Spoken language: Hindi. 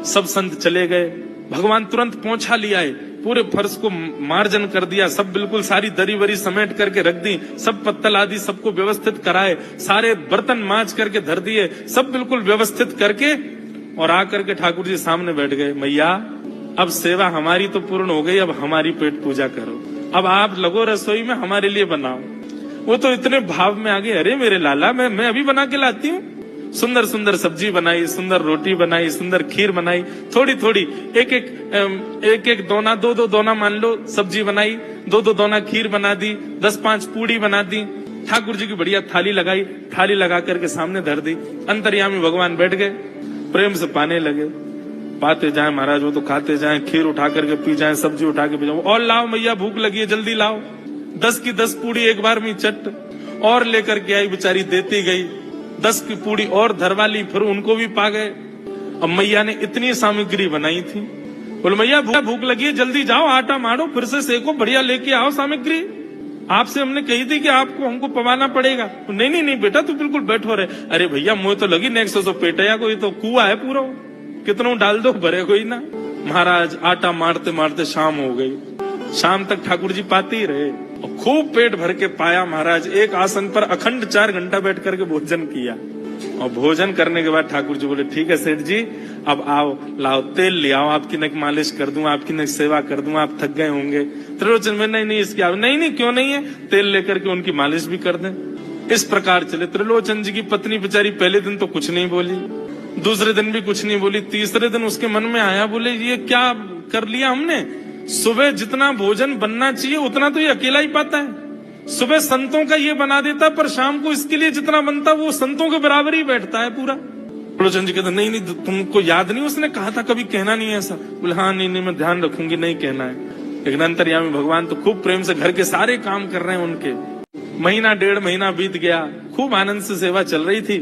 सब संत चले गए, भगवान तुरंत पहुंचा लिया है, पूरे फर्श को मार्जन कर दिया, सब बिल्कुल सारी दरी वरी समेट करके रख दी, सब पत्तल आदि सबको व्यवस्थित कराए, सारे बर्तन मांज करके धर दिए, सब बिल्कुल व्यवस्थित करके और आकर के ठाकुर जी सामने बैठ गए। मैया अब सेवा हमारी तो पूर्ण हो गई, अब हमारी पेट पूजा करो, अब आप लगो रसोई में, हमारे लिए बनाओ। वो तो इतने भाव में आ गए, अरे मेरे लाला मैं अभी बना के लाती हूँ। सुंदर सुंदर सब्जी बनाई, सुंदर रोटी बनाई, सुंदर खीर बनाई, थोड़ी थोड़ी एक एक दोना, दो दोना मान लो सब्जी बनाई, दो दोना खीर बना दी, 10-5 पूड़ी बना दी, ठाकुर जी की बढ़िया थाली लगाई, थाली लगा करके सामने धर दी। अंतर्यामी भगवान बैठ गए, प्रेम से पाने लगे, पाते जाए महाराज, वो तो खाते जाए, खीर उठा करके पी जाए, सब्जी उठा के पी जाए, और लाओ मैया भूख लगी है जल्दी लाओ, 10 की 10 पूड़ी एक बार में चट और लेकर के आई, बेचारी देती गई, 10 की पूड़ी और धरवा ली, फिर उनको भी पा गए। अब मैया ने इतनी सामग्री बनाई थी, बोले मैया भूख लगी है जल्दी जाओ, आटा मारो, फिर से सेको, बढ़िया लेके आओ सामग्री, आपसे हमने कही थी कि आपको हमको पवाना पड़ेगा। नहीं बेटा तू बिल्कुल बैठो रहे। अरे भैया मुझे तो लगी नेक्स्ट तो पेटया, कोई तो कुआ है पूरा, कितनों डाल दो भरे कोई ना। महाराज आटा मारते मारते शाम हो गई, शाम तक ठाकुर जी पाते ही रहे और खूब पेट भर के पाया। महाराज एक आसन पर अखंड 4 घंटा बैठ करके भोजन किया और भोजन करने के बाद ठाकुर जी बोले ठीक है सेठ जी अब आओ, लाओ तेल ले आओ, आपकी नक मालिश कर दूं, आपकी नक सेवा कर दूं, आप थक गए होंगे। त्रिलोचन में नहीं इसकी नहीं क्यों नहीं है, तेल लेकर के उनकी मालिश भी कर दें। इस प्रकार चले। त्रिलोचन जी की पत्नी बेचारी पहले दिन तो कुछ नहीं बोली, दूसरे दिन भी कुछ नहीं बोली, तीसरे दिन उसके मन में आया, बोले ये क्या कर लिया हमने, सुबह जितना भोजन बनना चाहिए उतना तो ये अकेला ही पाता है, सुबह संतों का ये बना देता पर शाम को इसके लिए जितना बनता वो संतों के बराबर ही बैठता है पूरा। त्रिलोचन जी कहते नहीं तुमको याद नहीं उसने कहा था कभी कहना नहीं है ऐसा। बोले हाँ नहीं मैं ध्यान रखूंगी, नहीं कहना है। लेकिन अंतर्यामी भगवान तो खूब प्रेम से घर के सारे काम कर रहे हैं उनके। महीना 1.5 महीना बीत गया, खूब आनंद से सेवा चल रही थी।